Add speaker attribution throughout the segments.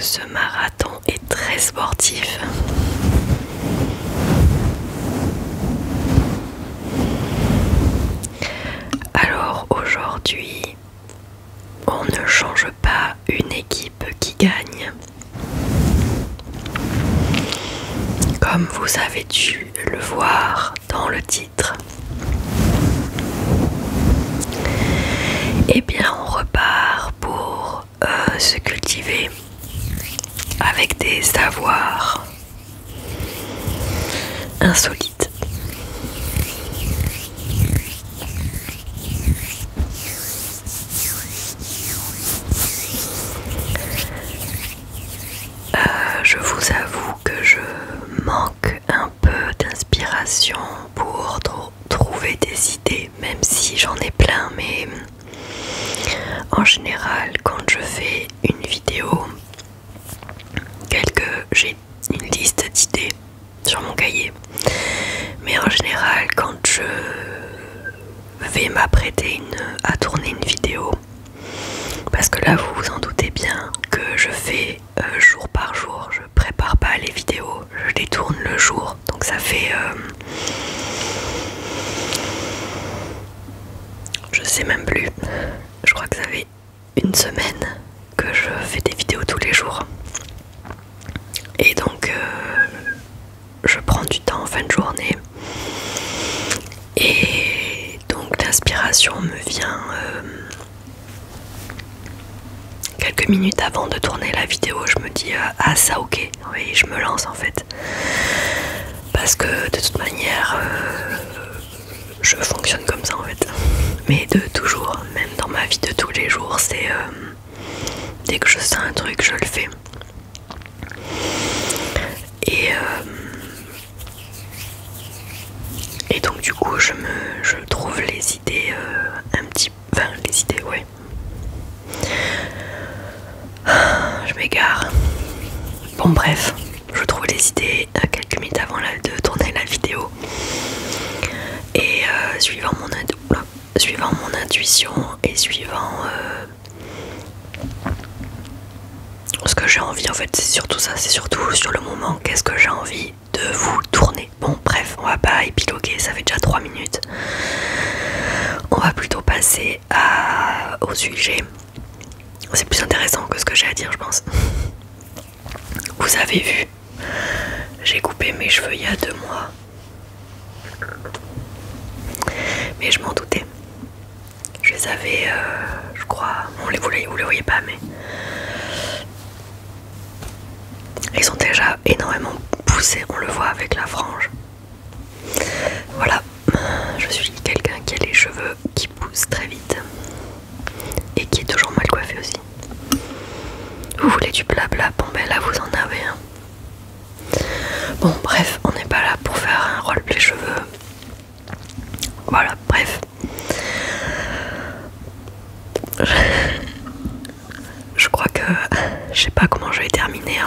Speaker 1: ce marathon est très sportif. Alors aujourd'hui, on ne change pas une équipe qui gagne. Comme vous avez dû le voir dans le titre. Eh bien, on repart pour se cultiver avec des savoirs insolites. Je vous avoue que je manque un peu d'inspiration pour trouver des idées, même si j'en ai plein, mais en général, quand je fais une vidéo, j'ai une liste d'idées sur mon cahier, mais en général, quand je vais m'apprêter à tourner une vidéo, parce que là vous vous en doutez bien que je fais jour par jour, je prépare pas les vidéos, je les tourne le jour, donc ça fait je sais même plus, je crois que ça fait une semaine que je fais des vidéos tous les jours, et donc je prends du temps en fin de journée, et donc l'inspiration me vient quelques minutes avant de tourner la vidéo. Je me dis ah ça ok, oui je me lance en fait, parce que de toute manière je fonctionne comme ça en fait, mais de toujours, même dans ma vie de tous les jours, c'est dès que je sens un truc je le fais, et donc du coup je trouve les idées les idées, ouais. Je m'égare. Bon bref, je trouve les idées quelques minutes avant de tourner la vidéo. Et suivant mon intuition et suivant ce que j'ai envie, en fait c'est surtout ça, c'est surtout sur le moment, qu'est-ce que j'ai envie de vous tourner. Bon bref, on va pas épiloguer, ça fait déjà 3 minutes. On va plutôt passer au sujet. C'est plus intéressant que ce que j'ai à dire, je pense. Vous avez vu, j'ai coupé mes cheveux il y a 2 mois. Mais je m'en doutais. Je les avais, je crois, vous les voyez pas, mais ils sont déjà énormément poussés, on le voit avec la frange. Voilà, je suis quelqu'un qui a les cheveux qui poussent très vite et qui est toujours mal coiffé aussi. Vous voulez du blabla? Bon ben là vous en avez un. Bon bref, on n'est pas là pour faire un roleplay cheveux. Voilà, bref. Je crois que je sais pas comment je vais terminer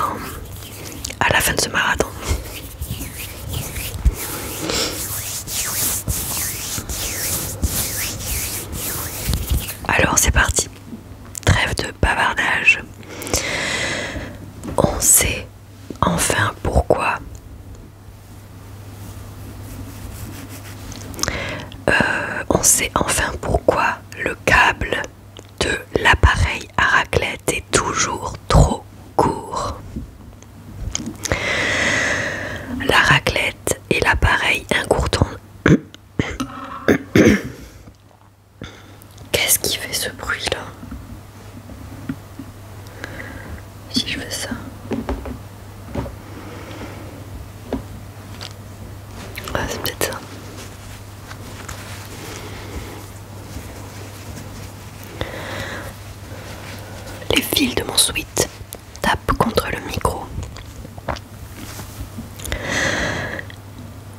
Speaker 1: à la fin de ce marathon. Alors c'est parti. Trêve de bavardage. On sait enfin pourquoi le câble de l'appareil à raclette est toujours trop court. La raclette est l'appareil incontournable. Qu'est-ce qui fait ce bruit là? Si je fais ça. Ah, c'est peut-être ça. Les fils de mon sweat tapent contre le micro.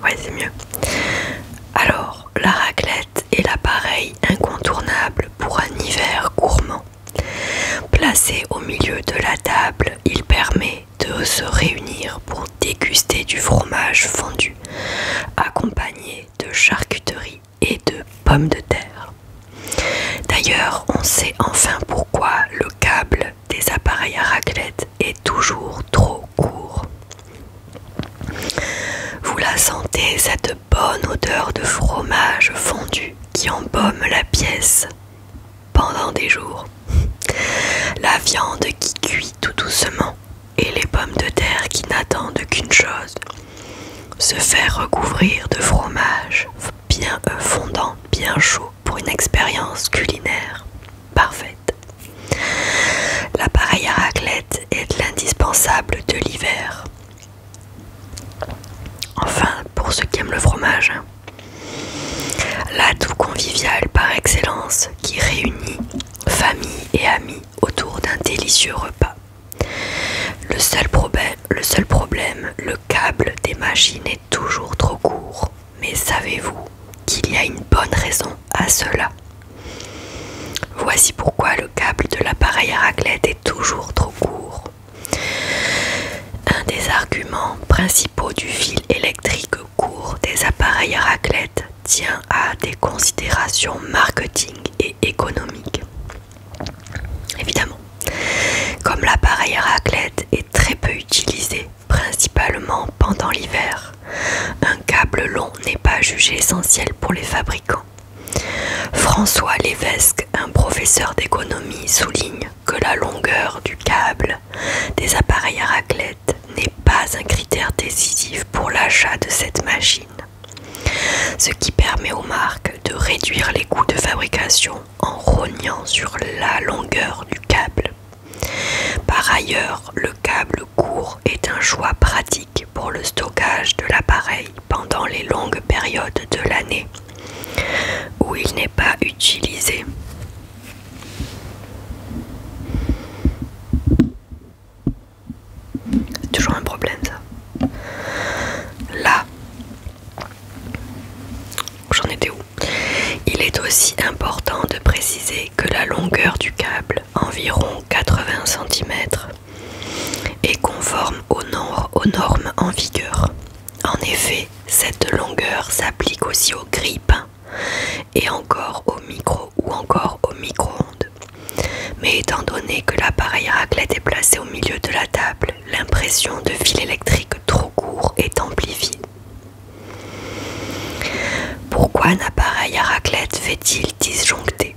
Speaker 1: Ouais, c'est mieux. Alors, la raclette est l'appareil incontournable pour un hiver gourmand. Placé au milieu de la table, il permet de se réunir pour déguster du fromage fondu, accompagné de charcuterie et de pommes de terre. D'ailleurs, on sait enfin pourquoi le câble des appareils à raclette est toujours toujours trop court. Vous la sentez, cette bonne odeur de fromage fondu qui embaume la pièce pendant des jours. La viande qui cuit tout doucement et les pommes de terre qui n'attendent qu'une chose, se faire recouvrir de fromage bien fondant, bien chaud pour une expérience culinaire parfaite. L'appareil à raclette est l'indispensable de l'hiver. Enfin, pour ceux qui aiment le fromage, l'atout convivial par excellence qui réunit famille et amis autour d'un délicieux repas. Le seul problème, le câble des machines est toujours trop court. Mais savez-vous qu'il y a une bonne raison à cela? Voici pourquoi le câble de l'appareil à raclette est toujours trop court. Un des arguments principaux du fil électrique court des appareils à raclette tient à des considérations marketing et économiques. Évidemment, comme l'appareil à raclette est très peu utilisé, principalement pendant l'hiver, un câble long n'est pas jugé essentiel pour les fabricants. François Lévesque, un professeur d'économie, souligne que la longueur du câble des appareils à raclette n'est pas un critère décisif pour l'achat de cette machine, ce qui permet aux marques de réduire les coûts de fabrication en rognant sur la longueur du câble. Par ailleurs, le câble court est un choix pratique pour le stockage de l'appareil pendant les longues périodes de l'année où il n'est pas utilisé. C'est toujours un problème ça. Là, j'en étais où? Il est aussi important de préciser que la longueur du câble, environ 80 cm, est conforme aux normes en vigueur. En effet, cette longueur s'applique aussi aux grille-pains et encore au micro ou encore au micro-ondes. Mais étant donné que l'appareil à raclette est placé au milieu de la table, l'impression de fil électrique trop court est amplifiée. Pourquoi un appareil à raclette fait-il disjoncter?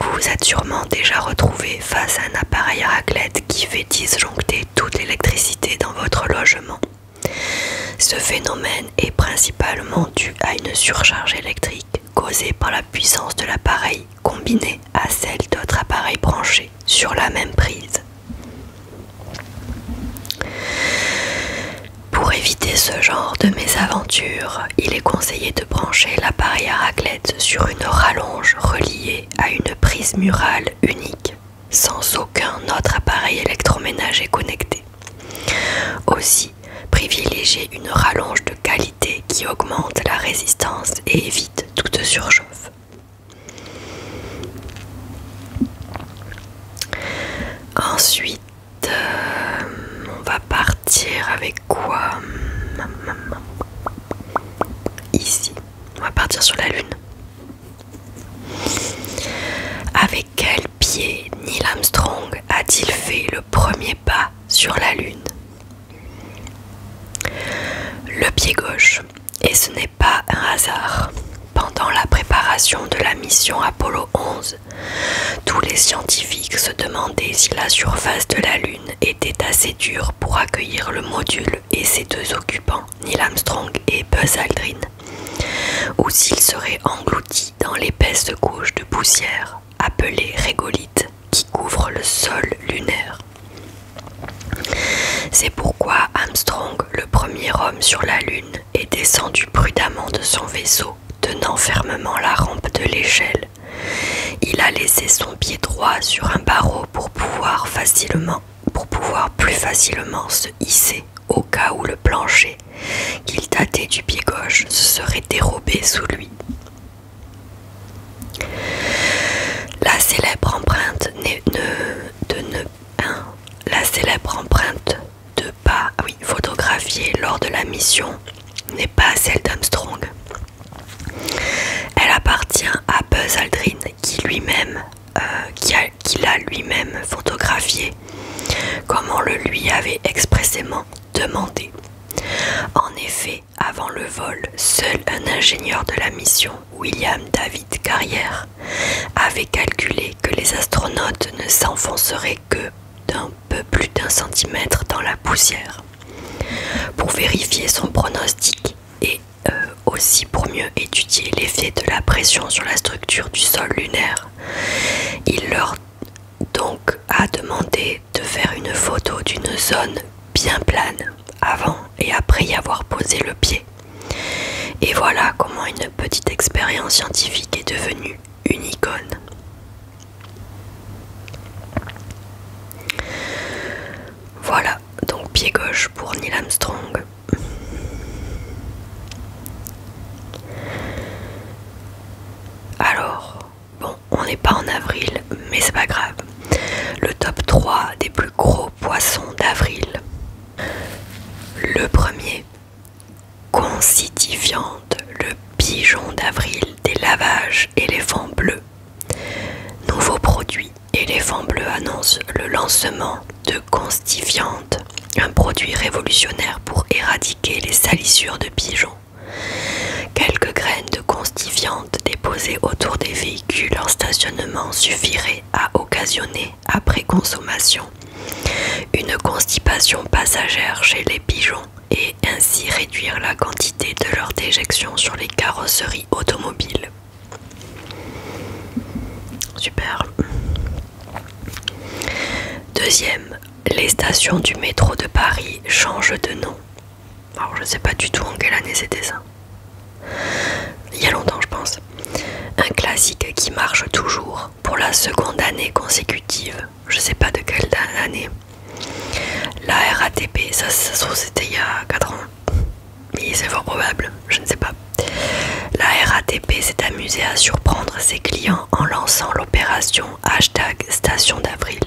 Speaker 1: Vous vous êtes sûrement déjà retrouvé face à un appareil à raclette qui fait disjoncter toute l'électricité dans votre logement. Ce phénomène est principalement dû à une surcharge électrique causée par la puissance de l'appareil combinée à celle d'autres appareils branchés sur la même prise. Pour éviter ce genre de mésaventure, il est conseillé de brancher l'appareil à raclette sur une rallonge reliée à une prise murale unique, sans aucun autre appareil électroménager connecté. Aussi, privilégiez une rallonge de qualité qui augmente la résistance et évite toute surchauffe. Ensuite, on va partir avec quoi? Ici, on va partir sur la Lune. Avec quel pied Neil Armstrong a-t-il fait le premier pas sur la Lune? Le pied gauche, et ce n'est pas un hasard. Pendant la préparation de la mission Apollo 11, tous les scientifiques se demandaient si la surface de la Lune était assez dure pour accueillir le module et ses deux occupants, Neil Armstrong et Buzz Aldrin, ou s'il serait englouti dans l'épaisse couche de poussière appelée régolithe qui couvre le sol lunaire. C'est pourquoi Armstrong, le premier homme sur la Lune, est descendu prudemment de son vaisseau, tenant fermement la rampe de l'échelle. Il a laissé son pied droit sur un barreau pour pouvoir plus facilement se hisser au cas où le plancher qu'il tâtait du pied gauche se serait dérobé sous lui. La célèbre empreinte de pas photographiée lors de la mission n'est pas celle d'Armstrong. Elle appartient à Buzz Aldrin qui l'a lui-même photographiée comme on le lui avait expressément demandé. En effet, avant le vol, seul un ingénieur de la mission, William David Carrière, avait calculé que les astronautes ne s'enfonceraient que d'un peu plus d'1 centimètre dans la poussière. Pour vérifier son pronostic et aussi pour mieux étudier l'effet de la pression sur la structure du sol lunaire, il leur donc a demandé de faire une photo d'une zone bien plane avant et après y avoir posé le pied. Et voilà comment une petite expérience scientifique est devenue une icône. Voilà, donc pied gauche pour Neil Armstrong. Alors, bon, on n'est pas en avril, mais c'est pas grave. Le top 3 des plus gros poissons d'avril. Le premier, Constiviande, le pigeon d'avril des lavages éléphant bleu. Nouveau produit, éléphant bleu annonce le lancement de Constiviande, un produit révolutionnaire pour éradiquer les salissures de pigeons. Quelques graines de constiviande déposées autour des véhicules en stationnement suffiraient à occasionner, après consommation, une constipation passagère chez les pigeons et ainsi réduire la quantité de leur déjection sur les carrosseries automobiles. Super. Deuxième, les stations du métro de Paris changent de nom. Alors je sais pas du tout en quelle année c'était ça. Il y a longtemps je pense. Un classique qui marche toujours pour la seconde année consécutive. Je sais pas de quelle année. La RATP, ça se trouve c'était il y a 4 ans. Mais c'est fort probable, je ne sais pas. La RATP s'est amusée à surprendre ses clients en lançant l'opération #Station d'Avril.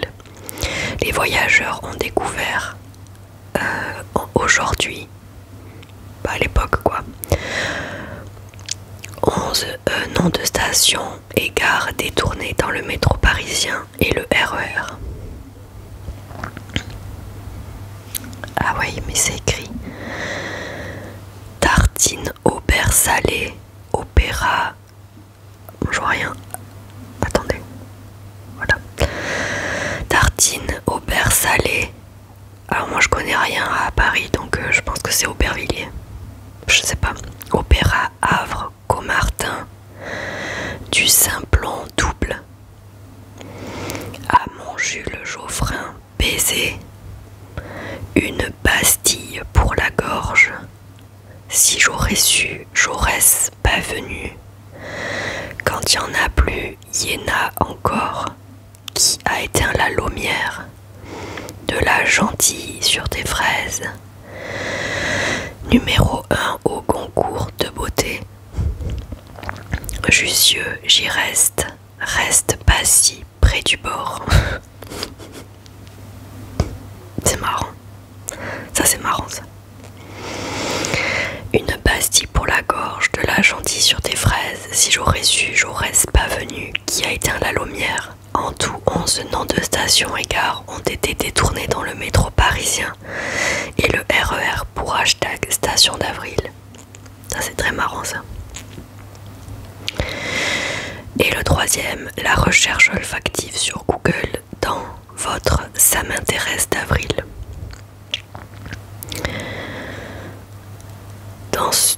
Speaker 1: Les voyageurs ont découvert aujourd'hui, à l'époque quoi, 11 noms de stations et gares détournées dans le métro parisien et le RER. Ah oui, mais c'est écrit tartine au beurre salé, opéra. Je vois rien. Attendez. Voilà. Tartine au beurre salé. Alors moi je connais rien à Paris, donc je pense que c'est Aubervilliers. Je sais pas. Opéra Havre, Comartin, du Simplon double. À Montjules Geoffrin, baiser. Une Bastille pour la gorge. Si j'aurais su, j'aurais-ce pas venu. Quand il y en a plus, y en a encore. Qui a éteint la lumière? De la gentille sur des fraises. Numéro 1 au concours de beauté. Jussieu, j'y reste. Reste pas si près du bord. C'est marrant. Ça c'est marrant ça. Une Bastille pour la gorge, de la gentille sur des fraises. Si j'aurais su, j'aurais-ce pas venu. Qui a éteint la lumière? En tout, 11 noms de stations et gares ont été détournés dans le métro parisien et le RER pour #Station d'Avril. Ça c'est très marrant ça. Et le troisième, la recherche olfactive sur Google dans votre Ça m'intéresse d'avril.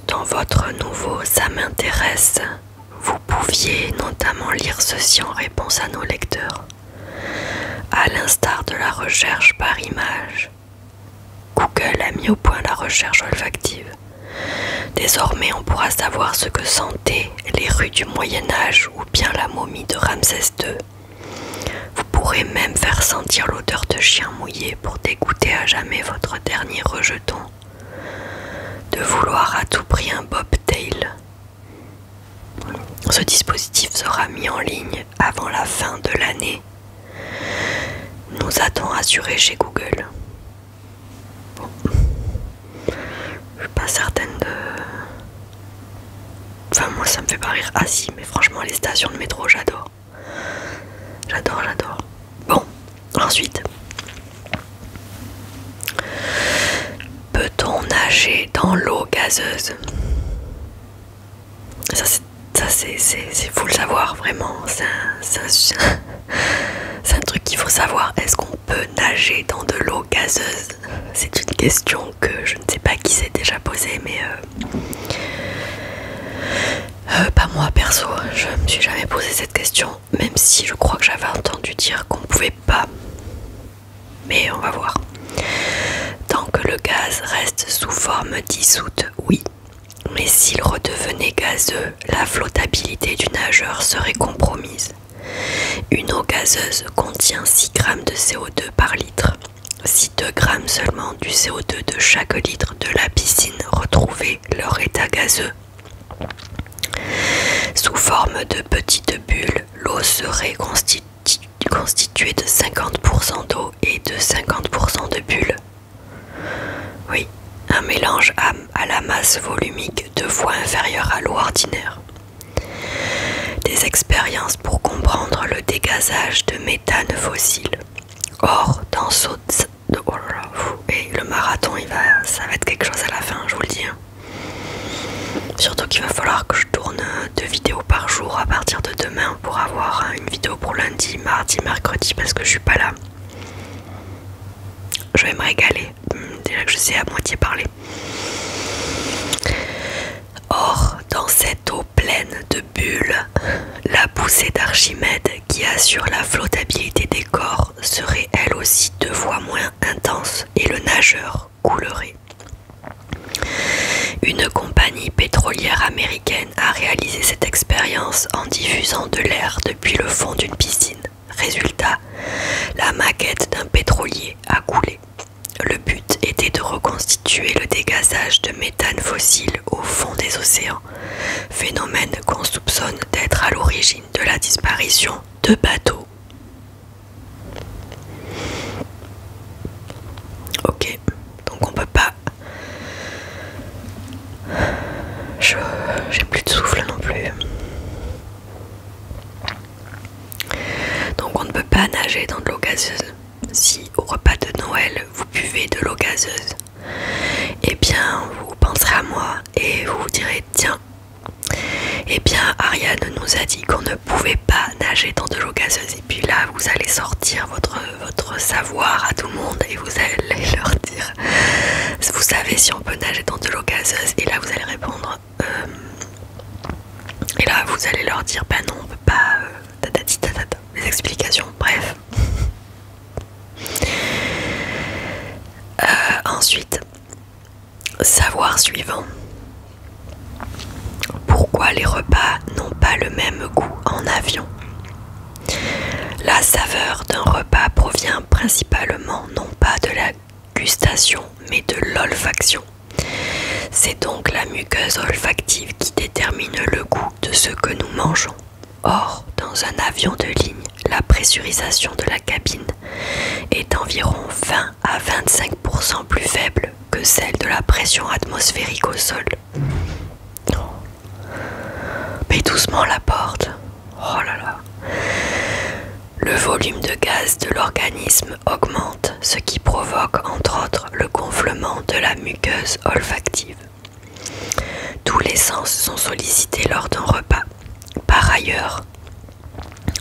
Speaker 1: Dans votre nouveau Ça m'intéresse, vous pouviez notamment lire ceci en réponse à nos lecteurs. À l'instar de la recherche par image, Google a mis au point la recherche olfactive. Désormais, on pourra savoir ce que sentaient les rues du Moyen-Âge ou bien la momie de Ramsès II. Vous pourrez même faire sentir l'odeur de chien mouillé pour dégoûter à jamais votre dernier rejeton. De vouloir à tout prix un bobtail. Ce dispositif sera mis en ligne avant la fin de l'année, nous a-t-on assuré chez Google. Bon. Je suis pas certaine de... Enfin moi ça me fait pas rire. Ah si, mais franchement les stations de métro j'adore. J'adore. Bon, ensuite, dans l'eau gazeuse. Ça c'est faut le savoir vraiment. C'est un truc qu'il faut savoir. Est-ce qu'on peut nager dans de l'eau gazeuse? C'est une question que je ne sais pas qui s'est déjà posée, mais pas moi perso. Je me suis jamais posé cette question, même si je crois que j'avais entendu dire qu'on pouvait pas. Mais on va voir. Tant que le gaz reste sous forme dissoute, oui. Mais s'il redevenait gazeux, la flottabilité du nageur serait compromise. Une eau gazeuse contient 6 grammes de CO2 par litre. Si 2 grammes seulement du CO2 de chaque litre de la piscine retrouvait leur état gazeux, sous forme de petites bulles, l'eau serait constituée de 50% d'eau et de 50% de bulles. Oui, un mélange à la masse volumique 2 fois inférieure à l'eau ordinaire. Des expériences pour comprendre le dégazage de méthane fossile. Or, dans et le marathon, ça va être quelque chose à la fin, je vous le dis. Surtout qu'il va falloir que je tourne 2 vidéos par jour à partir de demain pour avoir une vidéo pour lundi, mardi, mercredi parce que je suis pas là. Je vais me régaler, déjà que je sais à moitié parler. Or, dans cette eau pleine de bulles, la poussée d'Archimède qui assure la flottabilité des corps serait elle aussi 2 fois moins intense et le nageur coulerait. Une compagnie pétrolière américaine a réalisé cette expérience en diffusant de l'air depuis le fond d'une piscine. Résultat, la maquette d'un pétrolier a coulé. Le but était de reconstituer le dégazage de méthane fossile au fond des océans, phénomène qu'on soupçonne d'être à l'origine de la disparition de bateaux. Ok, donc on peut pas... J'ai plus de souffle non plus. Donc on ne peut pas nager dans de l'eau gazeuse. Si au repas de Noël vous buvez de l'eau gazeuse, eh bien vous penserez à moi et vous vous direz tiens, eh bien Ariane nous a dit qu'on ne pouvait pas nager dans de l'eau gazeuse. Et puis là vous allez sortir votre savoir à tout le monde et vous allez leur dire vous savez si on peut nager dans de l'eau gazeuse, et là vous allez répondre et là vous allez leur dire ben non on peut pas les explications, bref. Ensuite, savoir suivant. Pourquoi les repas n'ont pas le même goût en avion? La saveur d'un repas provient principalement non pas de la gustation mais de l'olfaction. C'est donc la muqueuse olfactive qui détermine le goût de ce que nous mangeons. Or, dans un avion de ligne, la pressurisation de la cabine est d'environ 20 à 25% plus faible que celle de la pression atmosphérique au sol. Mais doucement la porte. Oh là là. Le volume de gaz de l'organisme augmente, ce qui provoque entre autres le gonflement de la muqueuse olfactive. Tous les sens sont sollicités lors d'un repas. Par ailleurs,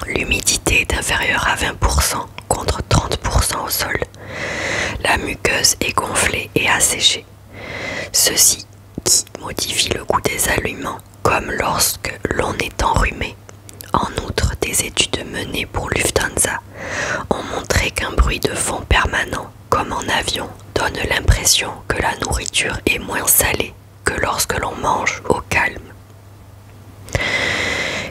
Speaker 1: l'humidité est inférieure à 20% contre 30% au sol. La muqueuse est gonflée et asséchée. Ceci qui modifie le goût des aliments, comme lorsque l'on est enrhumé. En outre, des études menées pour Lufthansa ont montré qu'un bruit de fond permanent, comme en avion, donne l'impression que la nourriture est moins salée que lorsque l'on mange au calme.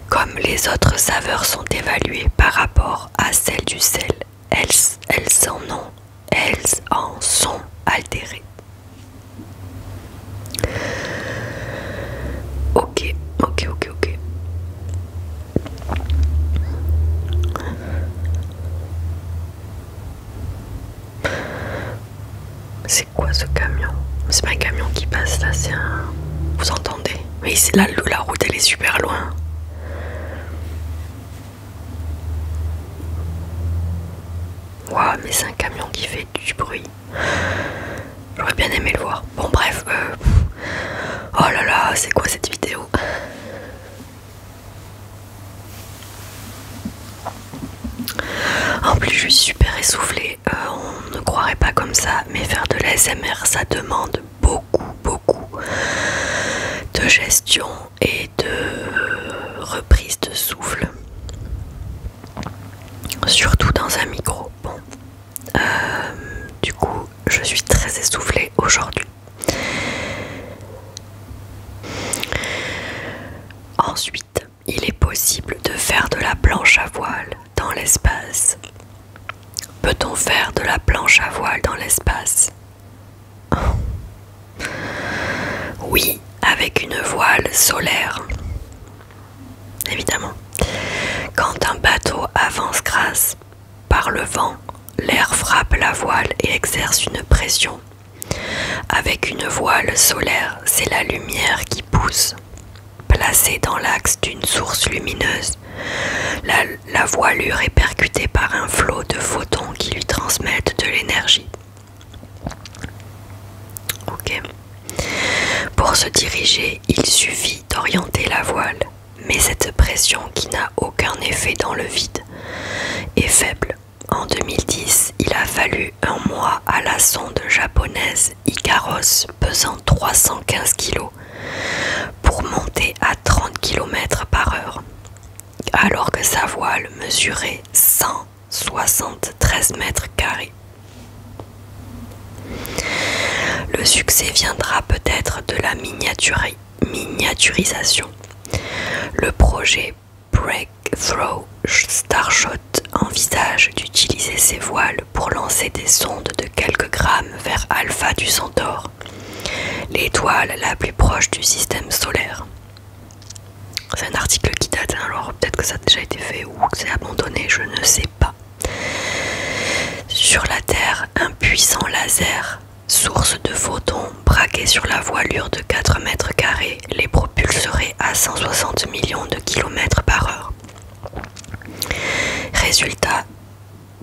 Speaker 1: Comme les autres saveurs sont évaluées par rapport à celles du sel, elles en sont altérées. Ok. C'est quoi ce camion? C'est pas un camion qui passe là, c'est un... Vous entendez? Mais la route elle est super loin. Waouh, mais c'est un camion qui fait du bruit. J'aurais bien aimé le voir. Bon bref, Oh là là, c'est quoi cette vidéo? En plus je suis super essoufflée, on ne croirait pas comme ça, mais faire de l'ASMR ça demande beaucoup de gestion et de reprise de souffle. Surtout dans un micro. Bon, du coup je suis très essoufflée aujourd'hui. Ensuite, il est possible de faire de la planche à voile dans l'espace. Peut-on faire de la planche à voile dans l'espace? Oui, avec une voile solaire. Évidemment. Quand un bateau avance grâce par le vent, l'air frappe la voile et exerce une pression. Avec une voile solaire, c'est la lumière qui pousse. Placée dans l'axe d'une source lumineuse, la voilure est percutée par un flot de photons qui lui transmettent de l'énergie. Ok. Pour se diriger, il suffit d'orienter la voile, mais cette pression qui n'a aucun effet dans le vide est faible. En 2010, il a fallu un mois à la sonde japonaise Ikaros pesant 315 kg pour monter à 30 km/h, alors que sa voile mesurait 173 mètres carrés. Le succès viendra peut-être de la miniaturisation. Le projet Breakthrough Starshot envisage d'utiliser ces voiles pour lancer des sondes de quelques grammes vers Alpha du Centaure, l'étoile la plus proche du système solaire. C'est un article qui date, alors peut-être que ça a déjà été fait ou que c'est abandonné, je ne sais pas. Sur la Terre, un puissant laser, source de photons braqué sur la voilure de 4 mètres carrés, les propulserait à 160 millions de km/h. Résultat,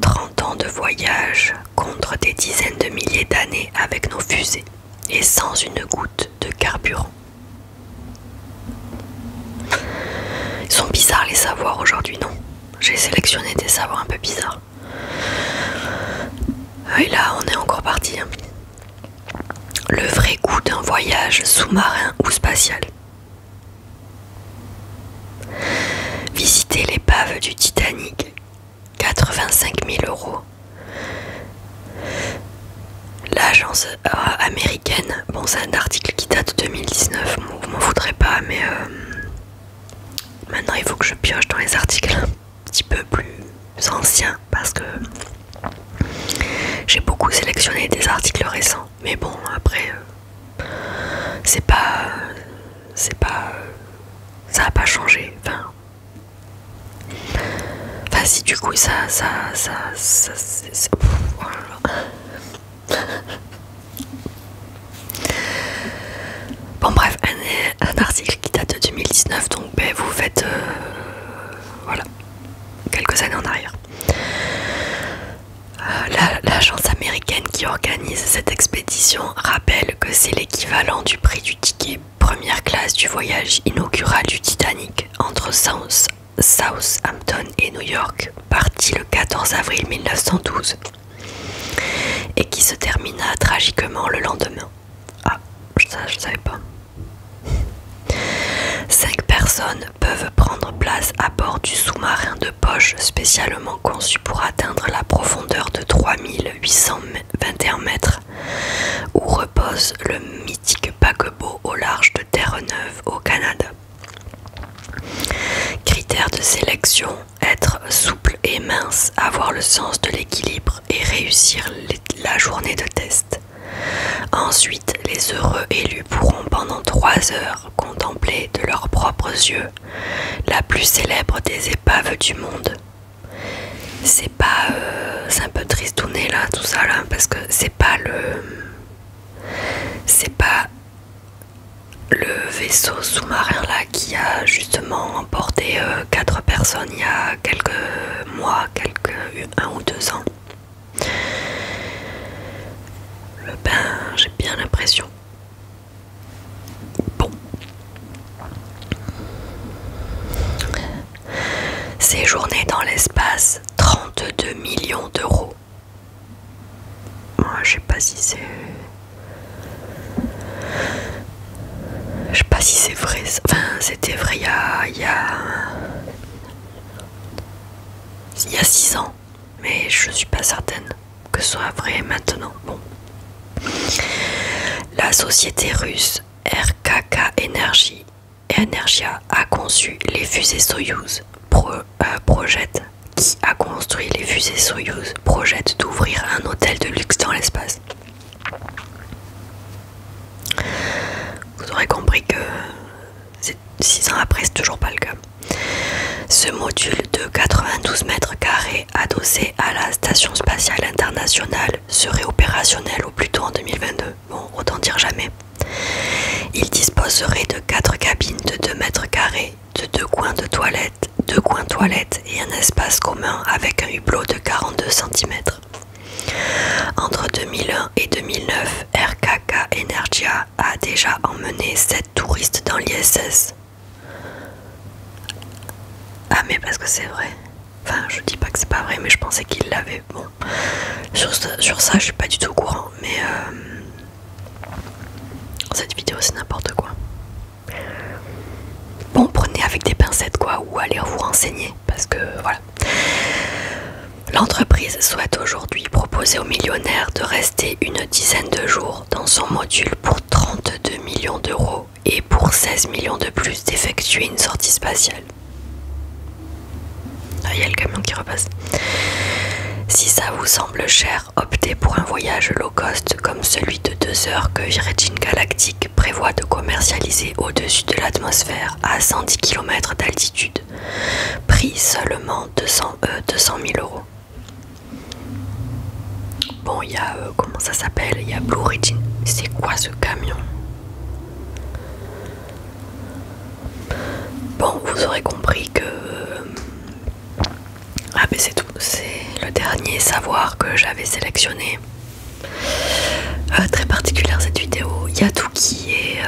Speaker 1: 30 ans de voyage contre des dizaines de milliers d'années avec nos fusées et sans une goutte de carburant. Ils sont bizarres les savoirs aujourd'hui, non? J'ai sélectionné des savoirs un peu bizarres. Et là, on est encore parti. Le vrai goût d'un voyage sous-marin ou spatial. Visiter l'épave du Titanic, 85 000 €. L'agence américaine, bon c'est un article qui date de 2019, vous m'en voudrez pas, mais maintenant il faut que je pioche dans les articles un petit peu plus anciens parce que j'ai beaucoup sélectionné des articles récents, mais bon après c'est pas ça a pas changé, enfin si du coup ça oh là là. Bon bref, un article qui date de 2019, donc ben, vous faites voilà, quelques années en arrière. L'agence américaine qui organise cette expédition rappelle que c'est l'équivalent du prix du ticket première classe du voyage inaugural du Titanic entre Southampton et New York, parti le 14 avril 1912 et qui se termina tragiquement le lendemain. Ah, ça je savais pas. 5 personnes peuvent prendre place à bord du sous-marin de poche spécialement conçu pour atteindre la profondeur de 3821 mètres où repose le mythique paquebot au large de Terre-Neuve au Canada. Critères de sélection: être souple et mince, avoir le sens de l'équilibre et réussir la journée de test. Ensuite, les heureux élus pourront pendant 3 heures contempler de leurs propres yeux la plus célèbre des épaves du monde. C'est pas... c'est un peu tristouné là, tout ça là, parce que c'est pas le vaisseau sous-marin là qui a justement emporté 4 personnes il y a quelques mois, 1 ou 2 ans. Ben, j'ai bien l'impression. Bon, c'était vrai il y a 6 ans, mais je suis pas certaine que ce soit vrai maintenant. Bon. La société russe RKK Energia a conçu les fusées Soyouz. Project, qui a construit les fusées Soyouz, projette d'ouvrir un hôtel de luxe dans l'espace. Vous aurez compris que 6 ans après, c'est toujours pas le cas. Ce module de 92 mètres carrés adossé à la Station Spatiale Internationale serait opérationnel au plus tôt en 2022. Bon, autant dire jamais. Il disposerait de 4 cabines de 2 mètres carrés, de 2 coins toilettes et un espace commun avec un hublot de 42 cm. Entre 2001 et 2009, RKK Energia a déjà emmené 7 touristes dans l'ISS. Ah mais parce que c'est vrai. Enfin, je dis pas que c'est pas vrai, mais je pensais qu'il l'avait. Bon, sur ça, je suis pas du tout au courant. Mais cette vidéo, c'est n'importe quoi. Bon, prenez avec des pincettes quoi, ou allez vous renseigner, parce que voilà. L'entreprise souhaite aujourd'hui proposer aux millionnaires de rester une dizaine de jours dans son module pour 32 millions d'euros et pour 16 millions de plus d'effectuer une sortie spatiale. Ah, il y a le camion qui repasse. Si ça vous semble cher, optez pour un voyage low cost comme celui de 2 heures que Virgin Galactic prévoit de commercialiser au-dessus de l'atmosphère à 110 km d'altitude. Prix seulement 200 000 euros. Bon, il y a, comment ça s'appelle? Il y a Blue Origin. C'est quoi ce camion? Bon, vous aurez compris que... Ah mais c'est tout, c'est le dernier savoir que j'avais sélectionné. Très particulière cette vidéo, il y a tout qui est,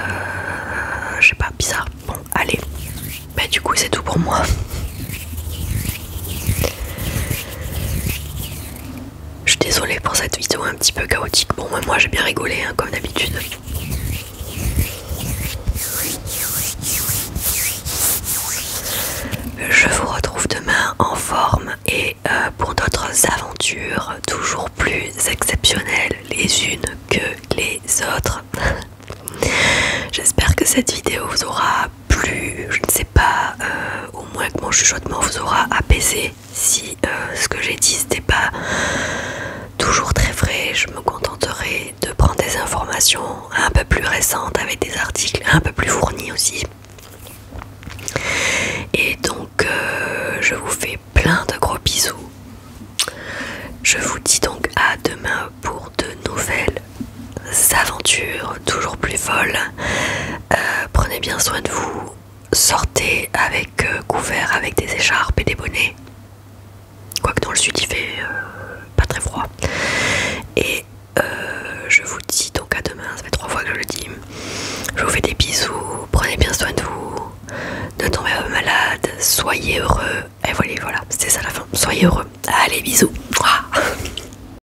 Speaker 1: je sais pas, bizarre. Bon, allez, bah du coup c'est tout pour moi. Je suis désolée pour cette vidéo un petit peu chaotique. Bon, moi j'ai bien rigolé, hein, comme d'habitude. Je vous retrouve demain en forme et pour d'autres aventures toujours plus exceptionnelles les unes que les autres. J'espère que cette vidéo vous aura plu, je ne sais pas, au moins que mon chuchotement vous aura apaisé. Si ce que j'ai dit c'était pas toujours très vrai, je me contenterai de prendre des informations un peu plus récentes avec des articles un peu plus fournis aussi. Et donc je vous fais plein de gros bisous. Je vous dis donc à demain pour de nouvelles aventures toujours plus folles. Prenez bien soin de vous. Sortez avec couvert avec des écharpes et des bonnets. Quoique dans le sud il fait pas très froid. Et je vous dis donc à demain, ça fait 3 fois que je le dis. Je vous fais des bisous, prenez bien soin de vous. Ne tombez pas malade, soyez heureux. Et voilà, c'était ça la fin. Soyez heureux. Allez, bisous.